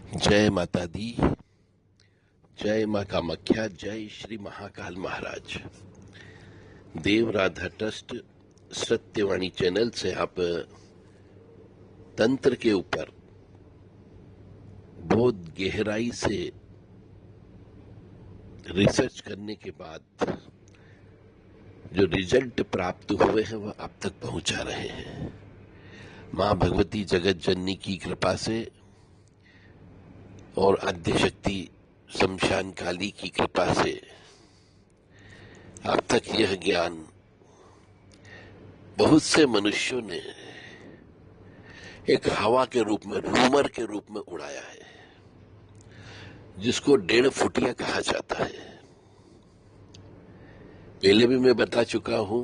जय माता दी। जय माँ कामाख्या। जय श्री महाकाल महाराज। देव राधा ट्रस्ट सत्यवाणी चैनल से आप तंत्र के ऊपर बहुत गहराई से रिसर्च करने के बाद जो रिजल्ट प्राप्त हुए हैं वह आप तक पहुंचा रहे हैं। माँ भगवती जगत जननी की कृपा से और आद्य शक्ति शमशान काली की कृपा से अब तक यह ज्ञान बहुत से मनुष्यों ने एक हवा के रूप में, रूमर के रूप में उड़ाया है, जिसको 1.5 फुटिया कहा जाता है। पहले भी मैं बता चुका हूं,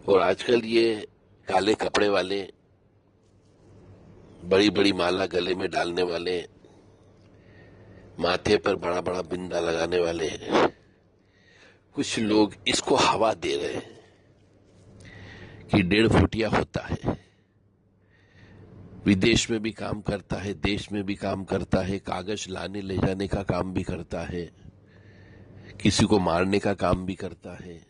और आजकल ये काले कपड़े वाले, बड़ी बड़ी माला गले में डालने वाले, माथे पर बड़ा बड़ा बिंदा लगाने वाले कुछ लोग इसको हवा दे रहे हैं कि 1.5 फुटिया होता है। विदेश में भी काम करता है, देश में भी काम करता है, कागज लाने ले जाने का काम भी करता है, किसी को मारने का काम भी करता है।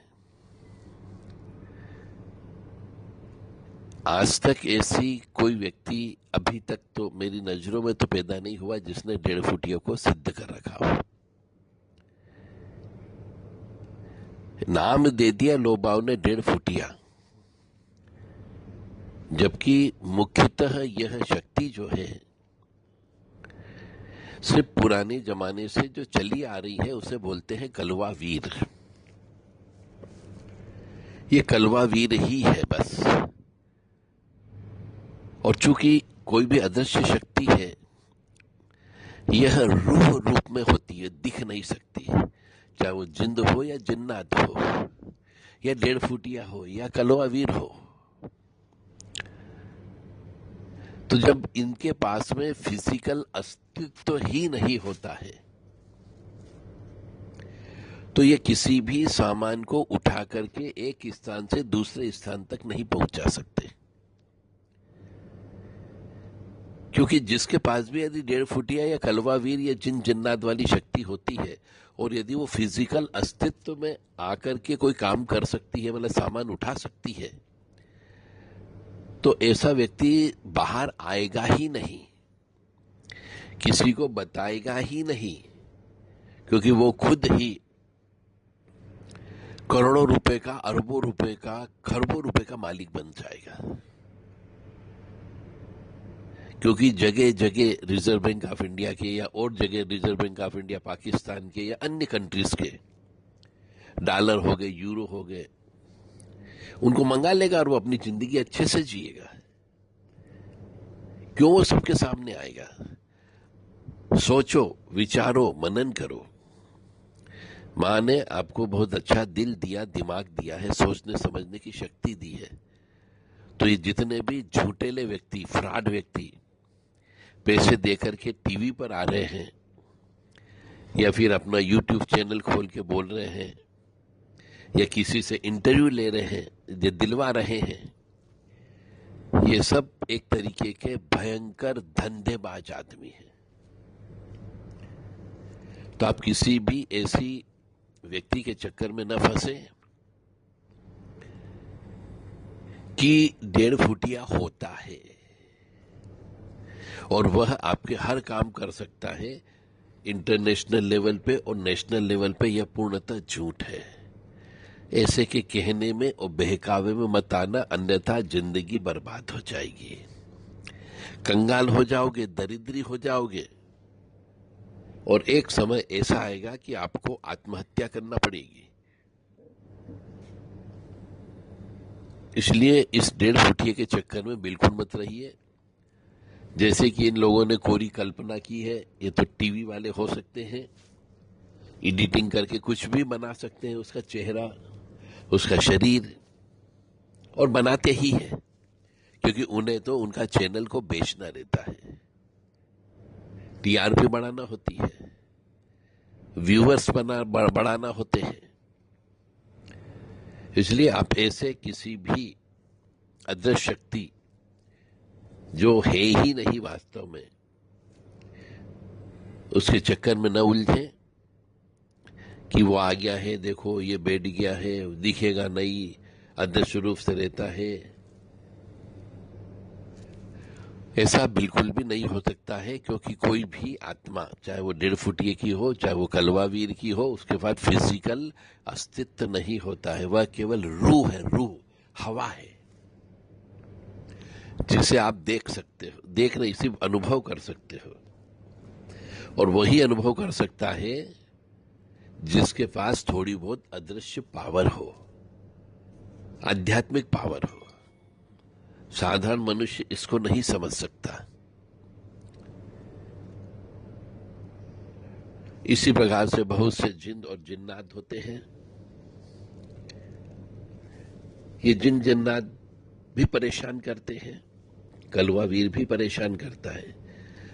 आज तक ऐसी कोई व्यक्ति अभी तक तो मेरी नजरों में तो पैदा नहीं हुआ जिसने 1.5 फुटिया को सिद्ध कर रखा हो। नाम दे दिया लोबाव ने 1.5 फुटिया, जबकि मुख्यतः यह शक्ति जो है सिर्फ पुराने जमाने से जो चली आ रही है उसे बोलते हैं कलवा वीर। ये कलवा वीर ही है बस। और चूंकि कोई भी अदृश्य शक्ति है, यह रूह रूप में होती है, दिख नहीं सकती, चाहे वो जिंद हो या जिन्नात हो, या 1.5 फुटिया हो या कलवा वीर हो। तो जब इनके पास में फिजिकल अस्तित्व ही नहीं होता है, तो ये किसी भी सामान को उठा करके एक स्थान से दूसरे स्थान तक नहीं पहुंचा सकते। क्योंकि जिसके पास भी यदि 1.5 फुटिया या कलवा वीर या जिन जिन्नात वाली शक्ति होती है, और यदि वो फिजिकल अस्तित्व में आकर के कोई काम कर सकती है, मतलब सामान उठा सकती है, तो ऐसा व्यक्ति बाहर आएगा ही नहीं, किसी को बताएगा ही नहीं, क्योंकि वो खुद ही करोड़ों रुपए का, अरबों रुपए का, खरबों रुपए का मालिक बन जाएगा। क्योंकि जगह जगह रिजर्व बैंक ऑफ इंडिया के या और जगह reserve bank of India Pakistan के या अन्य कंट्रीज के डॉलर हो गए, यूरो हो गए, उनको मंगा लेगा और वो अपनी जिंदगी अच्छे से जिएगा। क्यों वो सबके सामने आएगा? सोचो, विचारो, मनन करो। मां ने आपको बहुत अच्छा दिल दिया, दिमाग दिया है, सोचने समझने की शक्ति दी है। तो ये जितने भी झूठेले व्यक्ति, फ्रॉड व्यक्ति पैसे देकर के टीवी पर आ रहे हैं या फिर अपना यूट्यूब चैनल खोल के बोल रहे हैं या किसी से इंटरव्यू ले रहे हैं, ये दिलवा रहे हैं, ये सब एक तरीके के भयंकर धंधेबाज आदमी हैं। तो आप किसी भी ऐसी व्यक्ति के चक्कर में न फंसे कि 1.5 फुटिया होता है और वह आपके हर काम कर सकता है। इंटरनेशनल लेवल पे और नेशनल लेवल पे यह पूर्णतः झूठ है। ऐसे के कहने में और बहकावे में मत आना, अन्यथा जिंदगी बर्बाद हो जाएगी, कंगाल हो जाओगे, दरिद्री हो जाओगे, और एक समय ऐसा आएगा कि आपको आत्महत्या करना पड़ेगी। इसलिए इस 1.5 फुटिये के चक्कर में बिल्कुल मत रहिए। जैसे कि इन लोगों ने कोरी कल्पना की है, ये तो टीवी वाले हो सकते हैं, एडिटिंग करके कुछ भी बना सकते हैं, उसका चेहरा, उसका शरीर, और बनाते ही है, क्योंकि उन्हें तो उनका चैनल को बेचना रहता है, टीआरपी बढ़ाना होती है, व्यूअर्स बढ़ाना होते हैं। इसलिए आप ऐसे किसी भी अदृश्य शक्ति जो है ही नहीं वास्तव में, उसके चक्कर में न उलझे कि वो आ गया है, देखो ये बैठ गया है, दिखेगा नहीं, अदृश्य रूप से रहता है। ऐसा बिल्कुल भी नहीं हो सकता है, क्योंकि कोई भी आत्मा, चाहे वो 1.5 फुटिये की हो, चाहे वो कलवावीर की हो, उसके बाद फिजिकल अस्तित्व नहीं होता है। वह केवल रूह है, रूह, हवा है, जिसे आप देख सकते हो, देख नहीं सिर्फ अनुभव कर सकते हो। और वही अनुभव कर सकता है जिसके पास थोड़ी बहुत अदृश्य पावर हो, आध्यात्मिक पावर हो। साधारण मनुष्य इसको नहीं समझ सकता। इसी प्रकार से बहुत से जिन्न और जिन्नात होते हैं। ये जिन जिन्नात भी परेशान करते हैं, कलवावीर भी परेशान करता है।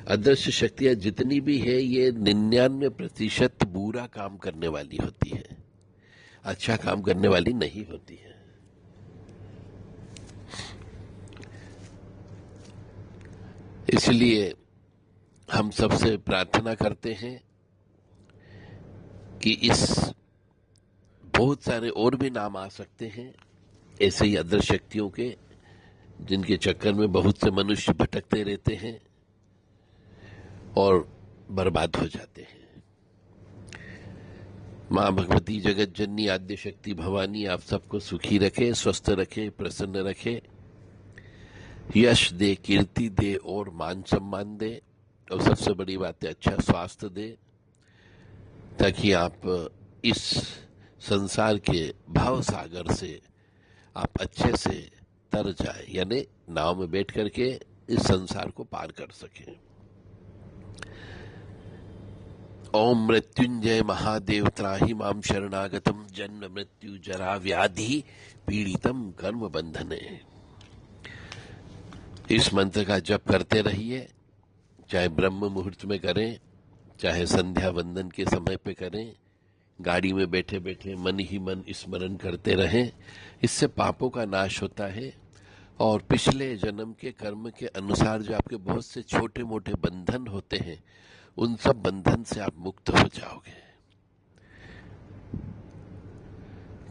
अदृश्य शक्तियां जितनी भी है, ये 99% बुरा काम करने वाली होती है, अच्छा काम करने वाली नहीं होती है। इसलिए हम सबसे प्रार्थना करते हैं कि इस बहुत सारे और भी नाम आ सकते हैं ऐसे ही अदृश्य शक्तियों के, जिनके चक्कर में बहुत से मनुष्य भटकते रहते हैं और बर्बाद हो जाते हैं। मां भगवती जगत जननी आद्य शक्ति भवानी आप सबको सुखी रखे, स्वस्थ रखे, प्रसन्न रखे, यश दे, कीर्ति दे और मान सम्मान दे, और सबसे बड़ी बात है अच्छा स्वास्थ्य दे, ताकि आप इस संसार के भाव सागर से आप अच्छे से तर जाए, यानी नाव में बैठ करके इस संसार को पार कर सकें। ओम मृत्युंजय महादेव त्राहि माम शरणागतम जन्म मृत्यु जरा व्याधि पीड़ितम कर्म बंधने। इस मंत्र का जप करते रहिए, चाहे ब्रह्म मुहूर्त में करें, चाहे संध्या वंदन के समय पे करें, गाड़ी में बैठे बैठे मन ही मन स्मरण करते रहें। इससे पापों का नाश होता है और पिछले जन्म के कर्म के अनुसार जो आपके बहुत से छोटे मोटे बंधन होते हैं, उन सब बंधन से आप मुक्त हो जाओगे।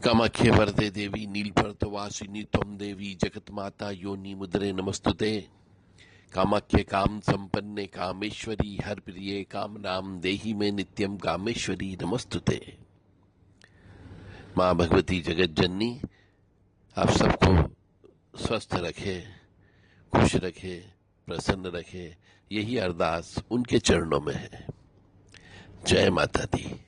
कामाख्ये वरदे देवी नीलपर्तवासिनी त्वं देवी जगत माता योनि मुद्रे नमस्तुते। कामाख्ये काम संपन्ने कामेश्वरी हर प्रिये काम नाम देही में नित्यम कामेश्वरी नमस्तुते। मां भगवती जगत जननी आप सबको स्वस्थ रखे, खुश रखे, प्रसन्न रखे, यही अरदास उनके चरणों में है। जय माता दी।